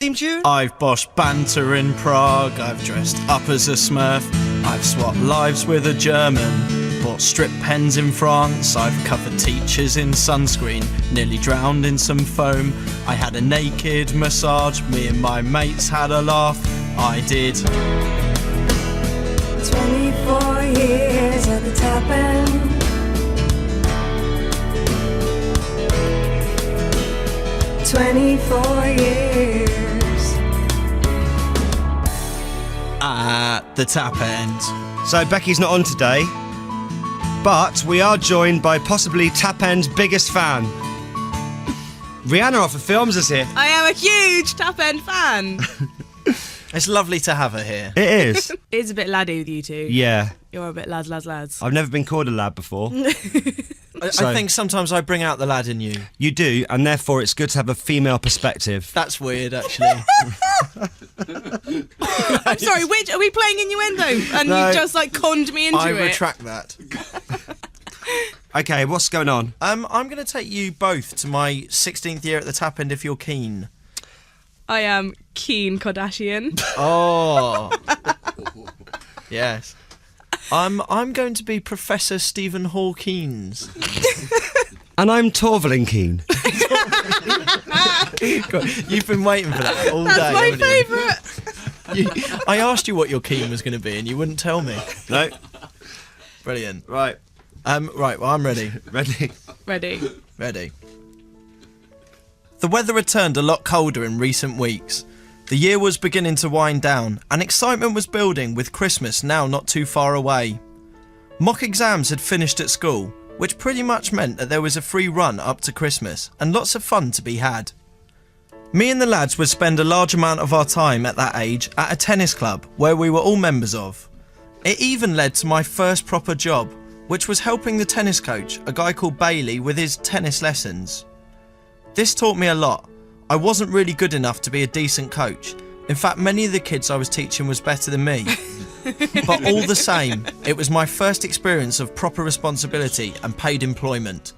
Theme tune? I've boshed banter in Prague, I've dressed up as a Smurf, I've swapped lives with a German, bought strip pens in France, I've covered teachers in sunscreen, nearly drowned in some foam, I had a naked massage, me and my mates had a laugh, I did. 24 years at the top end. 24 years. At the tap end. So Becky's not on today, but we are joined by possibly Tap End's biggest fan. Rihanna off of Films is here. I am a huge Tap End fan. It's lovely to have her here. It is. It's a bit laddie with you two. Yeah. You're a bit lads. I've never been called a lad before. I think sometimes I bring out the lad in you. You do, and therefore it's good to have a female perspective. That's weird, actually. I'm sorry, are we playing innuendo? And No. you just conned me into I it. retract that. Okay, what's going on? I'm going to take you both to my 16th year at the tap end if you're keen. I am Keen Kardashian. Oh. Yes. I'm going to be Professor Stephen Hawkins. And I'm Torvalin Keane. You've been waiting for that all day. That's my haven't you? favourite. I asked you what your keen was going to be and you wouldn't tell me. No. Brilliant. Right. Right, well, I'm ready. Ready? Ready. The weather had turned a lot colder in recent weeks. The year was beginning to wind down, and excitement was building with Christmas now not too far away. Mock exams had finished at school, which pretty much meant that there was a free run up to Christmas, and lots of fun to be had. Me and the lads would spend a large amount of our time at that age at a tennis club where we were all members of. It even led to my first proper job, which was helping the tennis coach, a guy called Bailey, with his tennis lessons. This taught me a lot. I wasn't really good enough to be a decent coach. In fact, many of the kids I was teaching was better than me. But all the same, it was my first experience of proper responsibility and paid employment.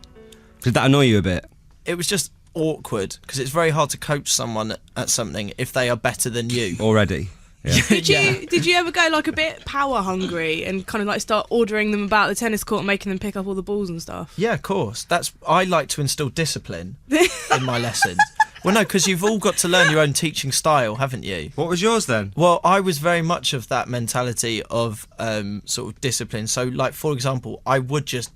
Did that annoy you a bit? It was just awkward, because it's very hard to coach someone at something if they are better than you. Already? Yeah. Did you ever go a bit power hungry and kind of start ordering them about the tennis court and making them pick up all the balls and stuff? Yeah, of course. I like to instill discipline in my lessons. Well, no, because you've all got to learn your own teaching style, haven't you? What was yours then? Well, I was very much of that mentality of sort of discipline. So, for example, I would just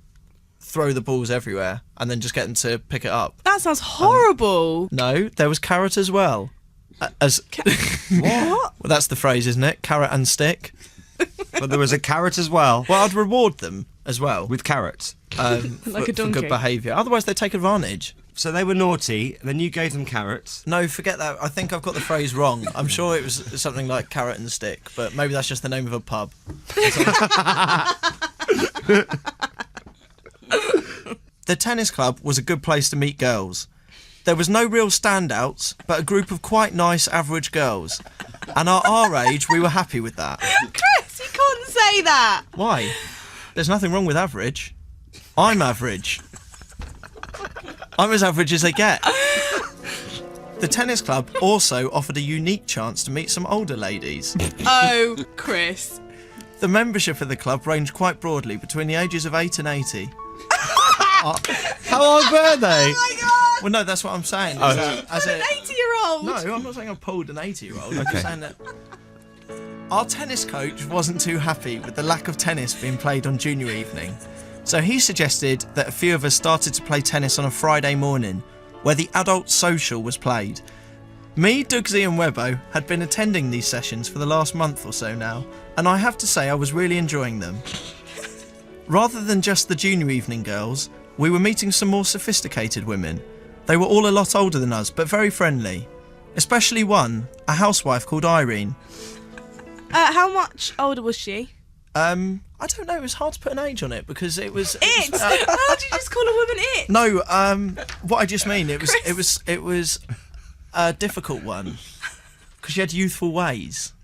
throw the balls everywhere and then just get them to pick it up. That sounds horrible. No, there was carrot as well. What? Well, that's the phrase, isn't it? Carrot and stick. But there was a carrot as well. Well, I'd reward them as well. With carrots. Like for a donkey. good behaviour. Otherwise, they take advantage. So they were naughty, then you gave them carrots. No, forget that. I think I've got the phrase wrong. I'm sure it was something like carrot and stick, but maybe that's just the name of a pub. The tennis club was a good place to meet girls. There was no real standouts, but a group of quite nice average girls. And at our age, we were happy with that. Chris, you can't say that. Why? There's nothing wrong with average. I'm average. I'm as average as they get. The tennis club also offered a unique chance to meet some older ladies. Oh, Chris. The membership of the club ranged quite broadly between the ages of 8 and 80. How old were they? Oh my God. Well, no, that's what I'm saying. An 80-year-old. No, I'm not saying I pulled an 80-year-old. I'm just saying that our tennis coach wasn't too happy with the lack of tennis being played on junior evening. So he suggested that a few of us started to play tennis on a Friday morning, where the adult social was played. Me, Dougsy and Webbo had been attending these sessions for the last month or so now, and I have to say I was really enjoying them. Rather than just the junior evening girls, we were meeting some more sophisticated women. They were all a lot older than us, but very friendly. Especially one, a housewife called Irene. How much older was she? I don't know, it was hard to put an age on it because it was... It! How did you just call a woman it? No, what I just mean, it was a difficult one because she had youthful ways.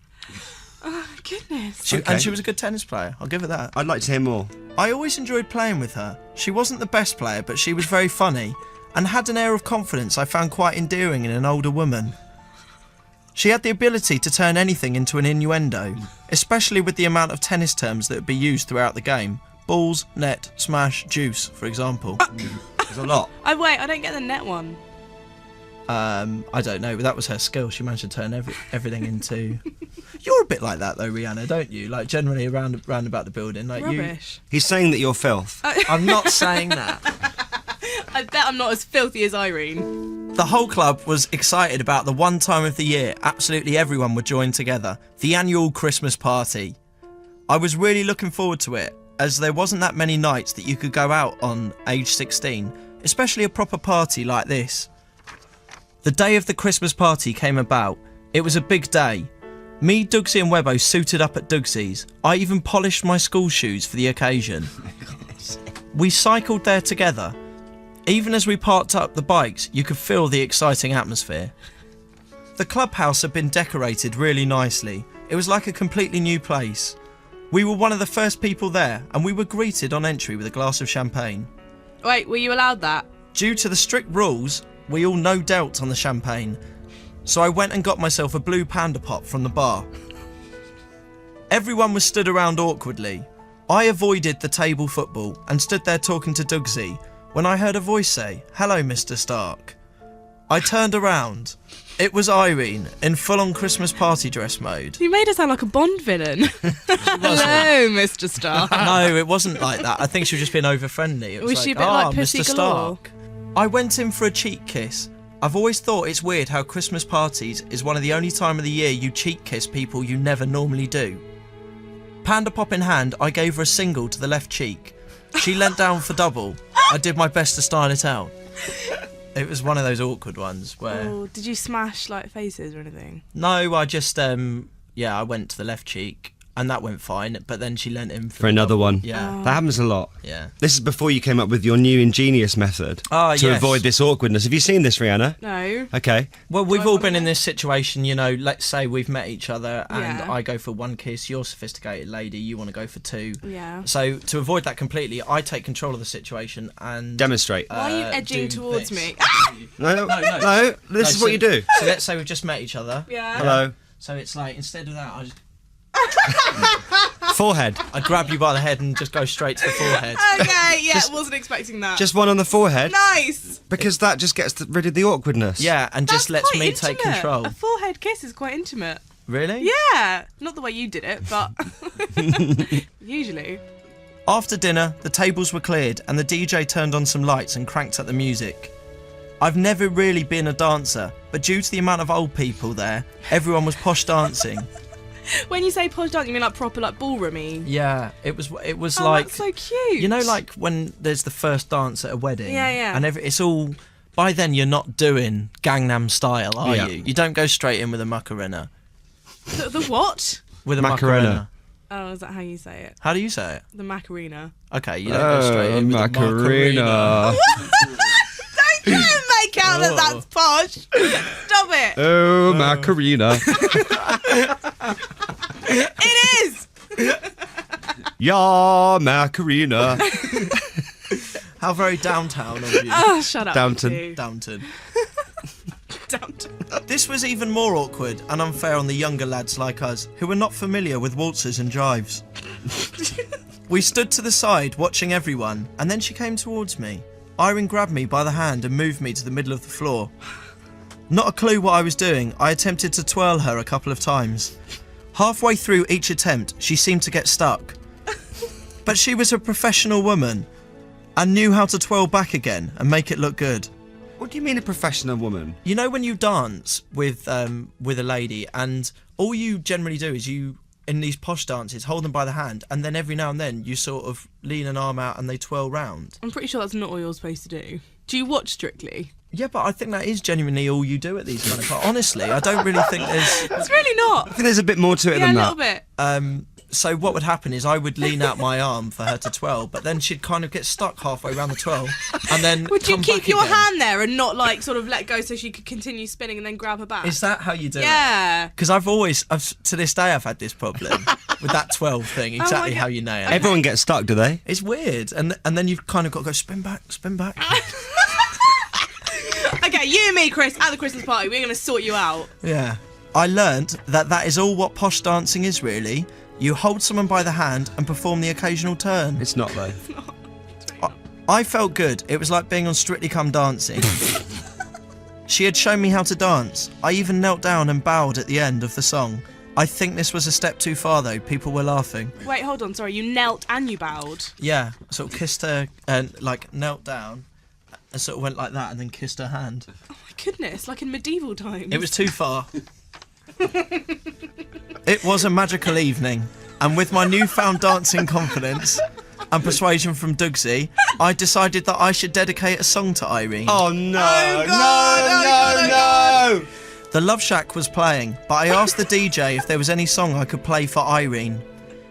Oh, goodness. Okay. And she was a good tennis player, I'll give her that. I'd like to hear more. I always enjoyed playing with her. She wasn't the best player, but she was very funny and had an air of confidence I found quite endearing in an older woman. She had the ability to turn anything into an innuendo, especially with the amount of tennis terms that would be used throughout the game. Balls, net, smash, juice, for example. There's a lot. Wait, I don't get the net one. I don't know, but that was her skill. She managed to turn everything into... You're a bit like that though, Rihanna, don't you? Like generally round about the building. Like Rubbish. He's saying that you're filth. I'm not saying that. I bet I'm not as filthy as Irene. The whole club was excited about the one time of the year absolutely everyone would join together, the annual Christmas party. I was really looking forward to it, as there wasn't that many nights that you could go out on age 16, especially a proper party like this. The day of the Christmas party came about. It was a big day. Me, Dugsy and Webbo suited up at Dugsy's. I even polished my school shoes for the occasion. We cycled there together. Even as we parked up the bikes, you could feel the exciting atmosphere. The clubhouse had been decorated really nicely. It was like a completely new place. We were one of the first people there, and we were greeted on entry with a glass of champagne. Wait, were you allowed that? Due to the strict rules, we all no doubt on the champagne. So I went and got myself a blue Panda Pop from the bar. Everyone was stood around awkwardly. I avoided the table football and stood there talking to Dugsy when I heard a voice say, "Hello, Mr. Stark." I turned around. It was Irene in full-on Christmas party dress mode. You made her sound like a Bond villain. Hello, Mr. Stark. No, it wasn't like that. I think she was just being over-friendly. It Was she a bit like Pussy Mr. Galore? Stark. I went in for a cheek kiss. I've always thought it's weird how Christmas parties is one of the only time of the year you cheek kiss people you never normally do. Panda Pop in hand, I gave her a single to the left cheek. She leant down for double. I did my best to style it out. It was one of those awkward ones where... Oh, did you smash like faces or anything? No, I just, I went to the left cheek and that went fine, but then she leant in For another one. Yeah. That happens a lot. Yeah. This is before you came up with your new ingenious method to yes. avoid this awkwardness. Have you seen this, Rihanna? No. Okay. Well, we've all been in this situation, you know, let's say we've met each other and Yeah. I go for one kiss, you're a sophisticated lady, you want to go for two. Yeah. So to avoid that completely, I take control of the situation and... Demonstrate. Why are you edging do towards this. me? No, this is what you do. So let's say we've just met each other. Yeah. Hello. So it's like, instead of that, Forehead. I grab you by the head and just go straight to the forehead. Okay, yeah, wasn't expecting that. Just one on the forehead. Nice. Because that just gets rid of the awkwardness. Yeah, and just That's lets quite me take intimate. control. A forehead kiss is quite intimate. Really? Yeah. Not the way you did it, but usually. After dinner, the tables were cleared and the DJ turned on some lights and cranked up the music. I've never really been a dancer, but due to the amount of old people there, everyone was posh dancing. When you say posh dance, you mean like proper like ballroomy? Yeah, it was Oh, like, that's so cute. you know, like when there's the first dance at a wedding. Yeah, yeah. And it's all, by then you're not doing Gangnam Style, are Yeah. you? You don't go straight in with a Macarena. The what? With a Macarena. Macarena. Oh, is that how you say it? How do you say it? The Macarena. Okay, you don't go straight in with a Macarena. Macarena. Don't try and make out that that's posh. Stop it. Oh, Macarena. It is. Yeah, Macarena. How very downtown of you. Oh, shut up. Downton. you two. Downton. Downton. This was even more awkward and unfair on the younger lads like us, who were not familiar with waltzes and jives. We stood to the side watching everyone, and then she came towards me. Irene grabbed me by the hand and moved me to the middle of the floor. Not a clue what I was doing, I attempted to twirl her a couple of times. Halfway through each attempt, she seemed to get stuck. But she was a professional woman and knew how to twirl back again and make it look good. What do you mean a professional woman? You know when you dance with a lady and all you generally do is you, in these posh dances, hold them by the hand and then every now and then you sort of lean an arm out and they twirl round. I'm pretty sure that's not what you're supposed to do. Do you watch Strictly? Yeah, but I think that is genuinely all you do at these kind of parties. Honestly, I don't really think there's... It's really not. I think there's a bit more to it Yeah, a than little that. bit. So what would happen is I would lean out my arm for her to twirl, but then she'd kind of get stuck halfway around the twirl and then Would you come keep back your again. hand there and not like sort of let go so she could continue spinning and then grab her back? Is that how you do it? Yeah. Because to this day, I've had this problem with that 12 thing, exactly God. how you nail it. Everyone gets stuck, do they? It's weird, and then you've kind of got to go spin back. Okay, you and me, Chris, at the Christmas party, we're going to sort you out. Yeah. I learnt that is all what posh dancing is really. You hold someone by the hand and perform the occasional turn. It's not though. I felt good. It was like being on Strictly Come Dancing. She had shown me how to dance. I even knelt down and bowed at the end of the song. I think this was a step too far though. People were laughing. Wait, hold on. Sorry, you knelt and you bowed. Yeah, I sort of kissed her and knelt down and sort of went like that and then kissed her hand. Oh my goodness, like in medieval times. It was too far. It was a magical evening, and with my newfound dancing confidence and persuasion from Dougsy, I decided that I should dedicate a song to Irene. Oh no! No! The Love Shack was playing, but I asked the DJ if there was any song I could play for Irene.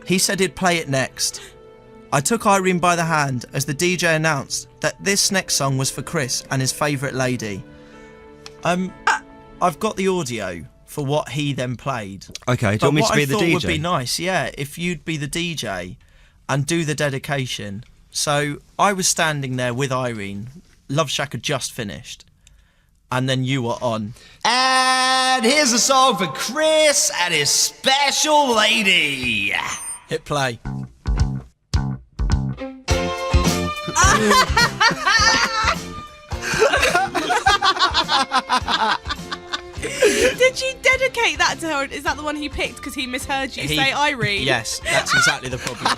He said he'd play it next. I took Irene by the hand as the DJ announced that this next song was for Chris and his favourite lady. I've got the audio for what he then played. Okay, do you want me to be the What I thought DJ? would be nice, yeah, if you'd be the DJ and do the dedication. So I was standing there with Irene. Love Shack had just finished. And then you were on. And here's a song for Chris and his special lady. Hit play. Did you dedicate that to her? Is that the one he picked because he misheard you say Irene? Yes, that's exactly the problem.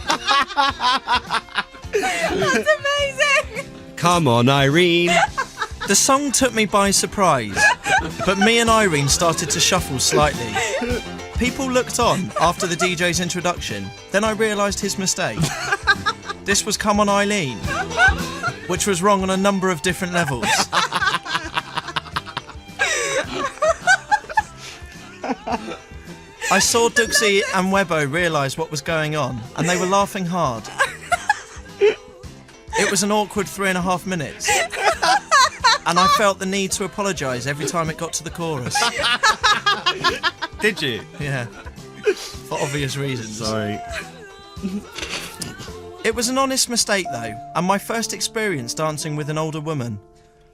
That's amazing. Come on, Irene. The song took me by surprise, but me and Irene started to shuffle slightly. People looked on after the DJ's introduction. Then I realised his mistake. This was Come On Eileen, which was wrong on a number of different levels. I saw Dougsy and Webbo realise what was going on, and they were laughing hard. It was an awkward 3.5 minutes, and I felt the need to apologise every time it got to the chorus. Did you? Yeah, for obvious reasons. Sorry. It was an honest mistake though, and my first experience dancing with an older woman.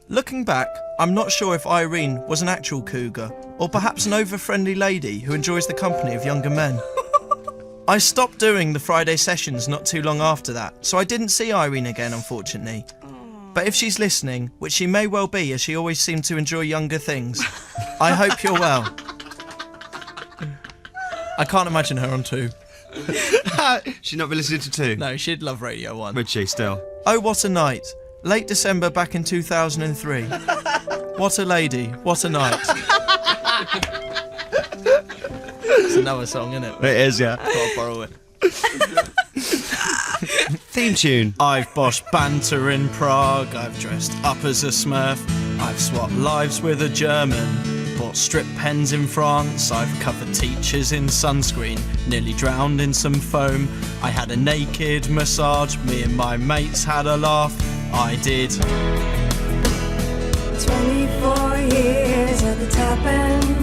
Looking back, I'm not sure if Irene was an actual cougar, or perhaps an over-friendly lady who enjoys the company of younger men. I stopped doing the Friday sessions not too long after that, so I didn't see Irene again, unfortunately. But if she's listening, which she may well be as she always seemed to enjoy younger things, I hope you're well. I can't imagine her on 2. She'd not be listening to 2? No, she'd love Radio 1. Would she still? Oh, what a night. Late December back in 2003. What a lady, what a night. It's another song, isn't it? It is, yeah. Gotta borrow it. Theme tune. I've boshed banter in Prague, I've dressed up as a Smurf, I've swapped lives with a German, bought strip pens in France, I've covered teachers in sunscreen, nearly drowned in some foam, I had a naked massage, me and my mates had a laugh, I did. 24 years at the top end.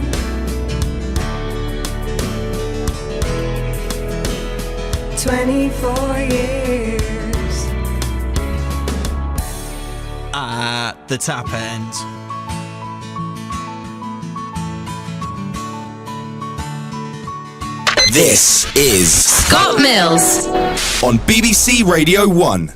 "24 years." At the tap end. This is Scott Mills. on BBC Radio 1.